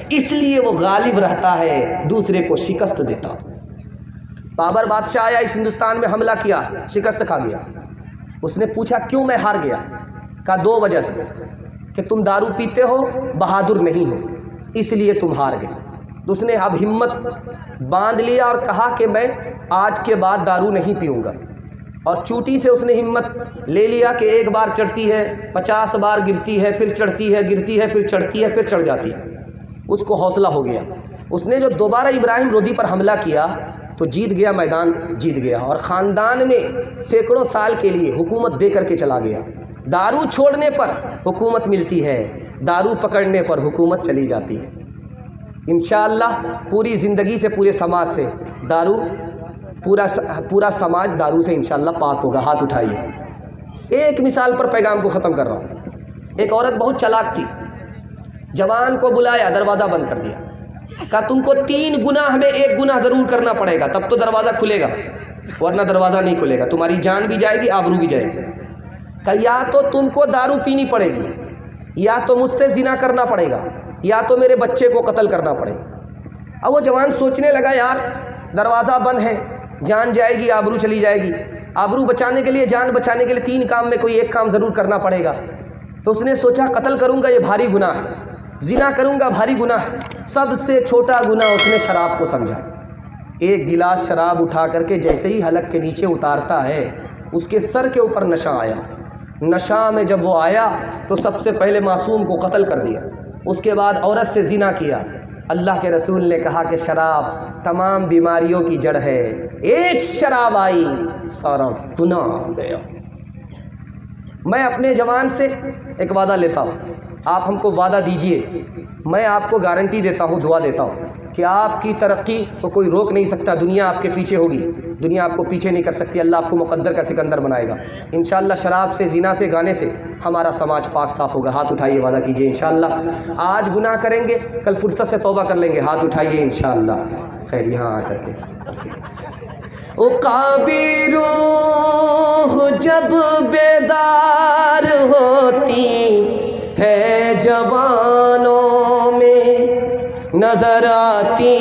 اس لیے وہ غالب رہتا ہے، دوسرے کو شکست دیتا۔ بابر بادشاہ آیا، اس ہندوستان میں حملہ کیا، شکست کھا گیا۔ اس نے پوچھا کیوں میں ہار گیا؟ کہا 2 وجہ سے، کہ تم دارو پیتے ہو، بہادر نہیں ہو، اس لیے تم ہار گئے۔ تو اس نے اب ہمت باندھ لیا اور کہا کہ میں آج کے بعد دارو نہیں پیوں گا، اور چوٹی سے اس نے ہمت لے لیا کہ ایک بار چڑھتی ہے 50 بار گرتی ہے، پھر چڑھتی ہے، گرتی ہے، پھر چڑھتی ہے، پھر چڑھ جاتی ہے۔ اس کو حوصلہ ہو گیا۔ اس نے جو دوبارہ ابراہیم لودھی پر حملہ کیا تو جیت گیا، میدان جیت گیا، اور خاندان میں سینکڑوں سال کے لیے حکومت دے کر کے چلا گیا۔ دارو چھوڑنے پر حکومت ملتی ہے، دارو پکڑنے پر حکومت چلی جاتی ہے۔ انشاءاللہ پوری زندگی سے، پورے سماج سے دارو، پورا سماج دارو سے انشاءاللہ پاک ہوگا۔ ہاتھ اٹھائیے۔ ایک مثال پر پیغام کو ختم کر رہا ہوں۔ ایک عورت بہت چالاک تھی، جوان کو بلایا، دروازہ بند کر دیا، کہا تم کو 3 گناہ میں 1 گناہ ضرور کرنا پڑے گا، تب تو دروازہ کھلے گا، ورنہ دروازہ نہیں کھلے گا، تمہاری جان بھی جائے گی، آبرو بھی جائے گی۔ کہ یا تو تم کو دارو پینی پڑے گی، یا تو مجھ سے زنا کرنا پڑے گا، یا تو میرے بچے کو قتل کرنا پڑے گا۔ اب وہ جوان سوچنے لگا یار دروازہ بند ہے، جان جائے گی، آبرو چلی جائے گی، آبرو بچانے کے لیے، جان بچانے کے لیے 3 کام میں کوئی 1 کام ضرور کرنا پڑے گا۔ تو اس نے سوچا قتل کروں گا یہ بھاری گناہ ہے، زنا کروں گا بھاری گناہ ہے، سب سے چھوٹا گناہ اس نے شراب کو سمجھا۔ ایک گلاس شراب اٹھا کر کے جیسے ہی حلق کے نیچے اتارتا ہے، اس کے سر کے اوپر نشہ آیا۔ نشہ میں جب وہ آیا تو سب سے پہلے معصوم کو قتل کر دیا، اس کے بعد عورت سے زنا کیا۔ اللہ کے رسول نے کہا کہ شراب تمام بیماریوں کی جڑ ہے، ایک شراب آئی سارا گناہ ہو گیا۔ میں اپنے جوان سے ایک وعدہ لیتا ہوں، آپ ہم کو وعدہ دیجئے، میں آپ کو گارنٹی دیتا ہوں، دعا دیتا ہوں کہ آپ کی ترقی کو کوئی روک نہیں سکتا، دنیا آپ کے پیچھے ہوگی، دنیا آپ کو پیچھے نہیں کر سکتی، اللہ آپ کو مقدر کا سکندر بنائے گا۔ انشاءاللہ شراب سے، زنا سے، گانے سے ہمارا سماج پاک صاف ہوگا۔ ہاتھ اٹھائیے، وعدہ کیجئے انشاءاللہ۔ آج گناہ کریں گے، کل فرصت سے توبہ کر لیں گے۔ ہاتھ اٹھائیے انشاءاللہ۔ خیر یہاں آ کر کے عقابی روح جب بیدار ہوتی ہے جوانوں میں، نظر آتی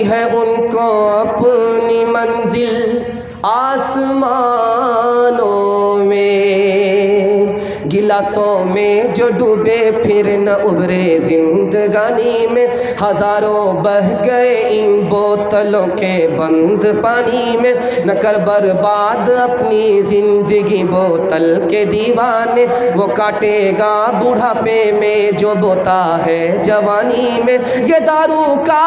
ہے ان کو اپنی منزل آسمانوں میں، گلاسوں میں جو ڈوبے پھر نہ ابھرے زندگانی میں، ہزاروں بہ گئے ان بوتلوں کے بند پانی میں، نہ کر برباد اپنی زندگی بوتل کے دیوانے، وہ کاٹے گا بڑھاپے میں جو بوتا ہے جوانی میں، یہ دارو کا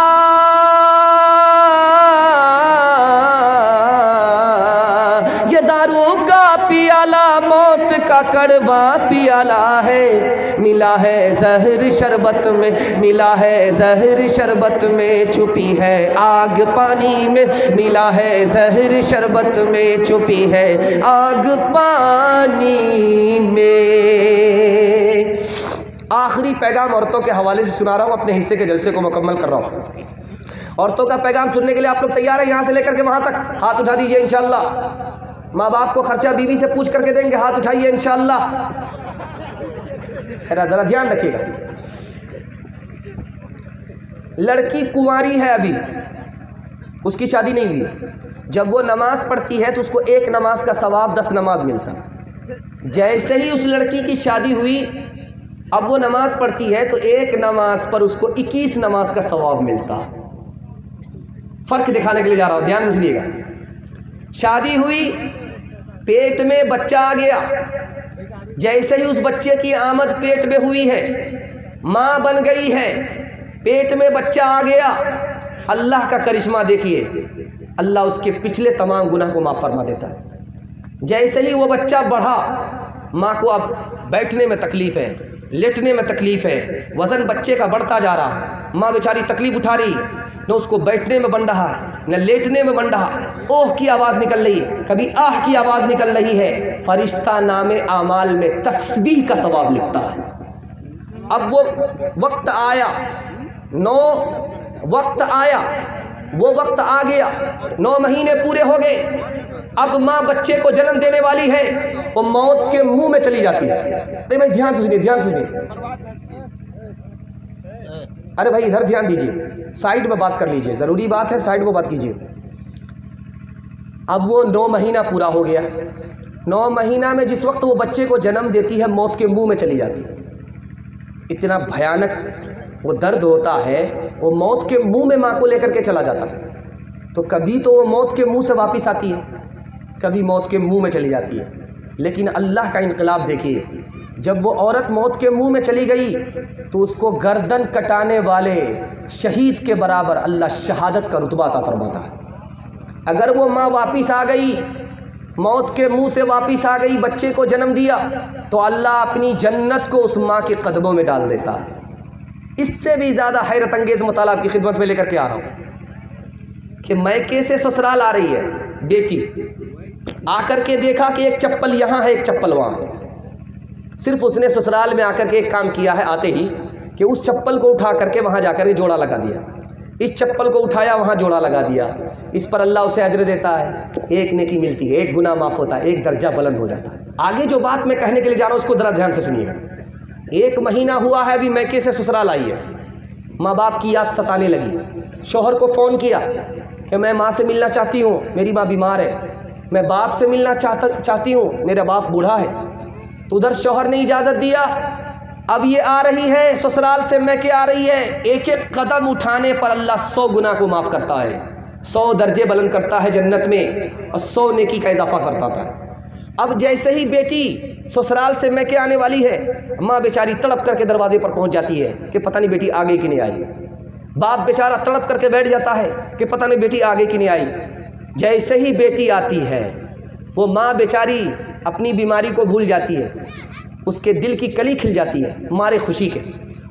پیالہ موت کا کڑوا پیالہ ہے، ملا ہے زہر شربت میں، ملا ہے زہر شربت میں، چھپی ہے آگ پانی میں، ملا ہے زہر شربت میں، چھپی ہے آگ پانی میں۔ آخری پیغام عورتوں کے حوالے سے سنا رہا ہوں، اپنے حصے کے جلسے کو مکمل کر رہا ہوں۔ عورتوں کا پیغام سننے کے لیے آپ لوگ تیار ہیں؟ یہاں سے لے کر کے وہاں تک ہاتھ اٹھا دیجئے انشاءاللہ۔ ماں باپ کو خرچہ بیوی سے پوچھ کر کے دیں گے، ہاتھ اٹھائیے انشاءاللہ۔ ذرا دھیان رکھیے گا۔ لڑکی کنواری ہے، ابھی اس کی شادی نہیں ہوئی، جب وہ نماز پڑھتی ہے تو اس کو 1 نماز کا ثواب 10 نماز ملتا۔ جیسے ہی اس لڑکی کی شادی ہوئی، اب وہ نماز پڑھتی ہے تو 1 نماز پر اس کو 21 نماز کا ثواب ملتا۔ فرق دکھانے کے لیے جا رہا ہوں، دھیان سے سنیے گا۔ شادی ہوئی، پیٹ میں بچہ آ گیا، جیسے ہی اس بچے کی آمد پیٹ میں ہوئی ہے، ماں بن گئی ہے، پیٹ میں بچہ آ گیا، اللہ کا کرشمہ دیکھیے، اللہ اس کے پچھلے تمام گناہ کو معاف فرما دیتا ہے۔ جیسے ہی وہ بچہ بڑھا، ماں کو اب بیٹھنے میں تکلیف ہے، لیٹنے میں تکلیف ہے، وزن بچے کا بڑھتا جا رہا ہے، ماں بیچاری تکلیف اٹھا رہی ہے، نہ اس کو بیٹھنے میں بن رہا ہے، نہ لیٹنے میں بن رہا، اوہ کی آواز نکل رہی ہے، کبھی آہ کی آواز نکل رہی ہے، فرشتہ نام اعمال میں تسبیح کا ثواب لکھتا ہے۔ اب وہ وقت آیا، وقت آیا، وہ وقت آ گیا، 9 مہینے پورے ہو گئے، اب ماں بچے کو جنم دینے والی ہے، وہ موت کے منہ میں چلی جاتی ہے۔ بھائی دھیان سے سنیے، دھیان سے سنیے۔ ارے بھائی ادھر دھیان دیجیے، سائڈ میں بات کر لیجیے، ضروری بات ہے، سائڈ میں بات کیجیے۔ اب وہ 9 مہینہ پورا ہو گیا، 9 مہینہ میں جس وقت وہ بچے کو جنم دیتی ہے موت کے منہ میں چلی جاتی ہے۔ اتنا بھیانک وہ درد ہوتا ہے، وہ موت کے منہ میں ماں کو لے کر کے چلا جاتا ہے۔ تو کبھی تو وہ موت کے منہ سے واپس آتی ہے، کبھی موت کے منہ میں چلی جاتی ہے۔ لیکن اللہ کا انقلاب دیکھیے، جب وہ عورت موت کے منہ میں چلی گئی تو اس کو گردن کٹانے والے شہید کے برابر اللہ شہادت کا رتبہ عطا فرماتا ہے۔ اگر وہ ماں واپس آ گئی، موت کے منہ سے واپس آ گئی، بچے کو جنم دیا، تو اللہ اپنی جنت کو اس ماں کے قدموں میں ڈال دیتا ہے۔ اس سے بھی زیادہ حیرت انگیز مطالعہ آپ کی خدمت میں لے کر کے آ رہا ہوں کہ میکے سے سسرال آ رہی ہے بیٹی، آ کر کے دیکھا کہ ایک چپل یہاں ہے ایک چپل وہاں۔ صرف اس نے سسرال میں آ کر کے ایک کام کیا ہے آتے ہی کہ اس چپل کو اٹھا کر کے وہاں جا کر کے جوڑا لگا دیا، اس چپل کو اٹھایا وہاں جوڑا لگا دیا۔ اس پر اللہ اسے اجر دیتا ہے، ایک نیکی ملتی ہے، ایک گناہ معاف ہوتا ہے، ایک درجہ بلند ہو جاتا ہے۔ آگے جو بات میں کہنے کے لیے جا رہا ہوں اس کو ذرا دھیان سے سنیے گا۔ 1 مہینہ ہوا ہے ابھی میکے سے سسرال آئی ہے، ماں باپ کی یاد ستانے لگی، شوہر کو فون کیا کہ میں ماں سے ملنا چاہتی ہوں، میری ماں بیمار ہے، میں باپ سے ملنا چاہتی ہوں، میرا باپ بوڑھا ہے۔ تو ادھر شوہر نے اجازت دیا، اب یہ آ رہی ہے سسرال سے میکے آ رہی ہے، ایک ایک قدم اٹھانے پر اللہ 100 گناہ کو معاف کرتا ہے، 100 درجے بلند کرتا ہے جنت میں، اور 100 نیکی کا اضافہ کرتا ہے۔ اب جیسے ہی بیٹی سسرال سے میکے آنے والی ہے، ماں بیچاری تڑپ کر کے دروازے پر پہنچ جاتی ہے کہ پتہ نہیں بیٹی آگے کی نہیں آئی۔ باپ بیچارہ تڑپ کر کے بیٹھ جاتا ہے کہ پتہ نہیں بیٹی آگے کی نہیں آئی۔ جیسے ہی بیٹی آتی ہے وہ ماں بیچاری اپنی بیماری کو بھول جاتی ہے، اس کے دل کی کلی کھل جاتی ہے مارے خوشی کے،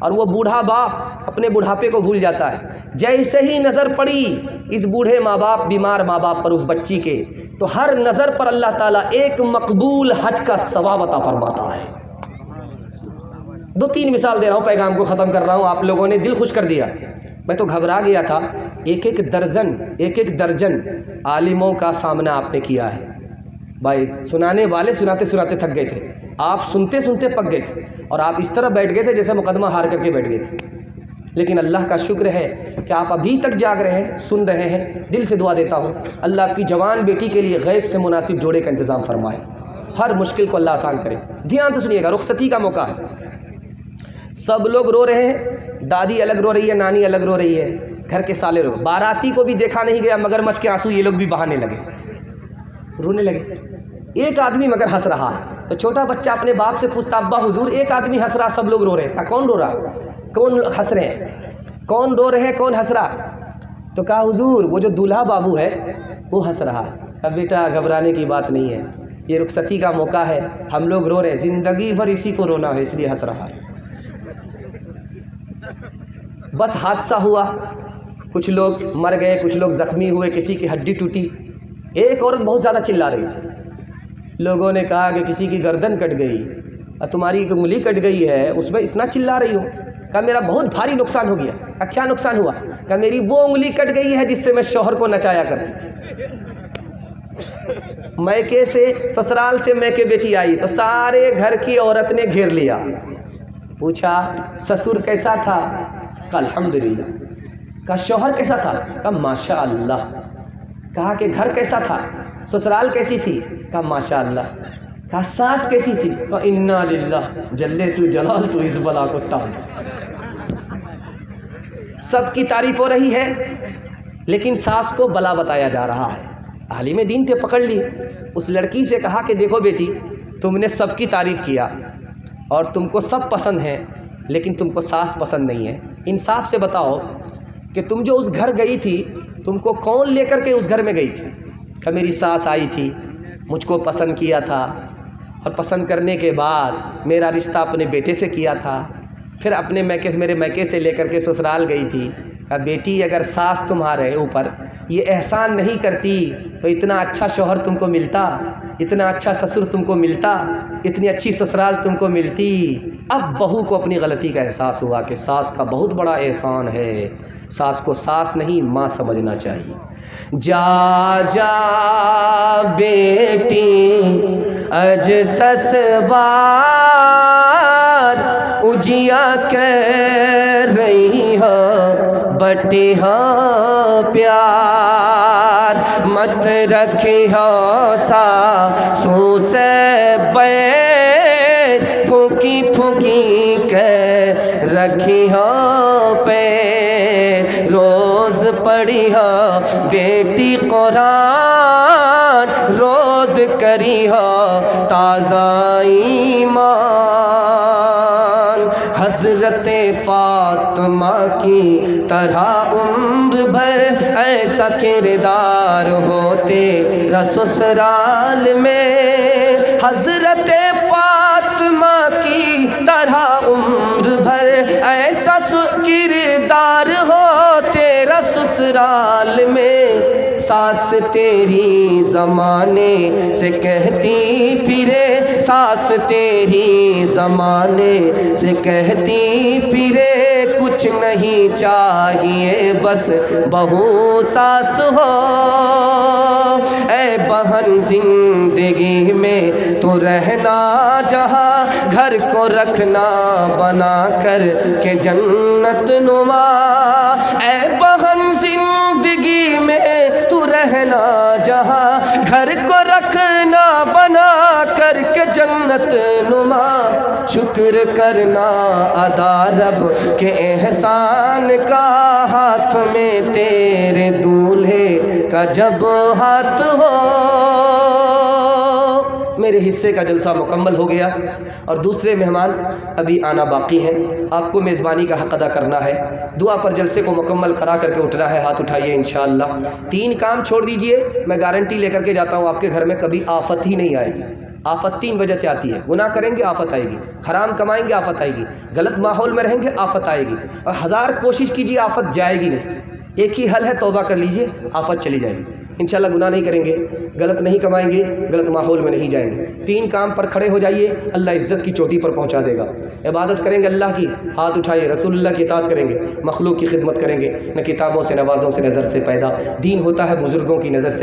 اور وہ بوڑھا باپ اپنے بڑھاپے کو بھول جاتا ہے۔ جیسے ہی نظر پڑی اس بوڑھے ماں باپ، بیمار ماں باپ پر، اس بچی کے، تو ہر نظر پر اللہ تعالیٰ ایک مقبول حج کا ثواب عطا فرماتا ہے۔ 2-3 مثال دے رہا ہوں، پیغام کو ختم کر رہا ہوں، آپ لوگوں نے دل خوش کر دیا، میں تو گھبرا گیا تھا۔ ایک ایک درجن عالموں کا سامنا آپ نے کیا ہے بھائی، سنانے والے سناتے سناتے تھک گئے تھے، آپ سنتے سنتے پک گئے تھے، اور آپ اس طرح بیٹھ گئے تھے جیسے مقدمہ ہار کر کے بیٹھ گئے تھے۔ لیکن اللہ کا شکر ہے کہ آپ ابھی تک جاگ رہے ہیں، سن رہے ہیں۔ دل سے دعا دیتا ہوں اللہ آپ کی جوان بیٹی کے لیے غیب سے مناسب جوڑے کا انتظام فرمائے، ہر مشکل کو اللہ آسان کرے۔ دھیان سے سنیے گا، رخصتی کا موقع ہے، سب لوگ رو رہے ہیں، دادی الگ رو رہی ہے، نانی الگ رو رہی ہے، گھر کے سالے رو، باراتی کو بھی دیکھا نہیں گیا، مگرمچھ کے آنسو یہ لوگ بھی بہانے لگے، رونے لگے۔ ایک آدمی مگر ہنس رہا ہے، تو چھوٹا بچہ اپنے باپ سے پوچھتا ابا حضور ایک آدمی ہنس رہا، سب لوگ رو رہے ہیں، کہا کون رو رہا، کون ہنس رہے ہیں، کون رو رہے ہیں، کون ہنس رہا؟ تو کہا حضور وہ جو دولہا بابو ہے وہ ہنس رہا ہے۔ اب بیٹا گھبرانے کی بات نہیں ہے، یہ رخصتی کا موقع ہے، ہم لوگ رو رہے ہیں، زندگی بھر اسی کو رونا ہے، اس لیے ہنس رہا ہے۔ بس حادثہ ہوا، کچھ لوگ مر گئے، کچھ لوگ زخمی ہوئے، کسی کی ہڈی ٹوٹی۔ ایک عورت بہت زیادہ چلا رہی تھی، لوگوں نے کہا کہ کسی کی گردن کٹ گئی اور تمہاری ایک انگلی کٹ گئی ہے، اس میں اتنا چلا رہی ہو؟ کہا میرا بہت بھاری نقصان ہو گیا۔ کہا کیا نقصان ہوا؟ کہا میری وہ انگلی کٹ گئی ہے جس سے میں شوہر کو نچایا کرتی تھی۔ میکے سے سسرال سے میکے بیٹی آئی تو سارے گھر کی عورت نے گھیر لیا، پوچھا سسر کیسا تھا؟ کہا الحمدللہ۔ کہا شوہر کیسا تھا؟ کہا ماشاء اللہ۔ کہا کہ گھر کیسا تھا، سسرال کیسی تھی؟ کہا ماشاء اللہ۔ کہا ساس کیسی تھی؟ کہا انا للہ جلے تو جلال تو اس بلا کو ٹال۔ سب کی تعریف ہو رہی ہے لیکن ساس کو بلا بتایا جا رہا ہے۔ عالم دین تھے، پکڑ لی، اس لڑکی سے کہا کہ دیکھو بیٹی تم نے سب کی تعریف کیا اور تم کو سب پسند ہیں لیکن تم کو ساس پسند نہیں ہے، انصاف سے بتاؤ کہ تم جو اس گھر گئی تھی تم کو کون لے کر کے اس گھر میں گئی تھی؟ کہ میری ساس آئی تھی، مجھ کو پسند کیا تھا، اور پسند کرنے کے بعد میرا رشتہ اپنے بیٹے سے کیا تھا، پھر اپنے میرے میکے سے لے کر کے سسرال گئی تھی۔ کہا بیٹی اگر ساس تمہارے اوپر یہ احسان نہیں کرتی تو اتنا اچھا شوہر تم کو ملتا، اتنا اچھا سسر تم کو ملتا، اتنی اچھی سسرال تم کو ملتی۔ اب بہو کو اپنی غلطی کا احساس ہوا کہ ساس کا بہت بڑا احسان ہے، ساس کو ساس نہیں ماں سمجھنا چاہیے۔ جا جا بیٹی اج سسوار اجیا کہہ رہی ہو بٹی ہو پیار، مت رکھی ہو ساسوں سے بیر، پھونکی پھونکی کے رکھی ہو پیر، روز پڑھی ہو بیٹی قرآن، روز کری ہو تازہ ایمان، حضرت فاطمہ کی طرح عمر بھر ایسا کردار ہو تیرا سسرال میں، حضرت فاطمہ کی طرح عمر بھر ایسا کردار ہو تیرا سسرال میں، ساس تیری زمانے سے کہتی پھرے، ساس تیری زمانے سے کہتی پھرے، کچھ نہیں چاہیے بس بہو ساس ہو، اے بہن زندگی میں تو رہنا جہاں، گھر کو رکھنا بنا کر کے جنت نما، اے بہن زندگی میں تو رہنا جہاں، گھر کو رکھنا بنا کر کے جنت نما، شکر کرنا ادا رب کے احسان کا، ہاتھ میں تیرے دولہے کا جب ہاتھ ہو۔ میرے حصے کا جلسہ مکمل ہو گیا اور دوسرے مہمان ابھی آنا باقی ہیں، آپ کو میزبانی کا حق ادا کرنا ہے، دعا پر جلسے کو مکمل کرا کر کے اٹھنا ہے، ہاتھ اٹھائیے انشاءاللہ۔ 3 کام چھوڑ دیجئے، میں گارنٹی لے کر کے جاتا ہوں آپ کے گھر میں کبھی آفت ہی نہیں آئے گی۔ آفت 3 وجہ سے آتی ہے، گناہ کریں گے آفت آئے گی، حرام کمائیں گے آفت آئے گی، غلط ماحول میں رہیں گے آفت آئے گی، اور 1000 کوشش کیجیے آفت جائے گی نہیں، ایک ہی حل ہے توبہ کر لیجئے، آفت چلی جائے گی انشاءاللہ۔ گناہ نہیں کریں گے، غلط نہیں کمائیں گے، غلط ماحول میں نہیں جائیں گے، 3 کام پر کھڑے ہو جائیے، اللہ عزت کی چوٹی پر پہنچا دے گا۔ عبادت کریں گے اللہ کی، ہاتھ اٹھائیے، رسول اللہ کی اطاعت کریں گے، مخلوق کی خدمت کریں گے، نہ کتابوں سے نوازوں سے نظر سے پیدا، دین ہوتا ہے بزرگوں کی نظر سے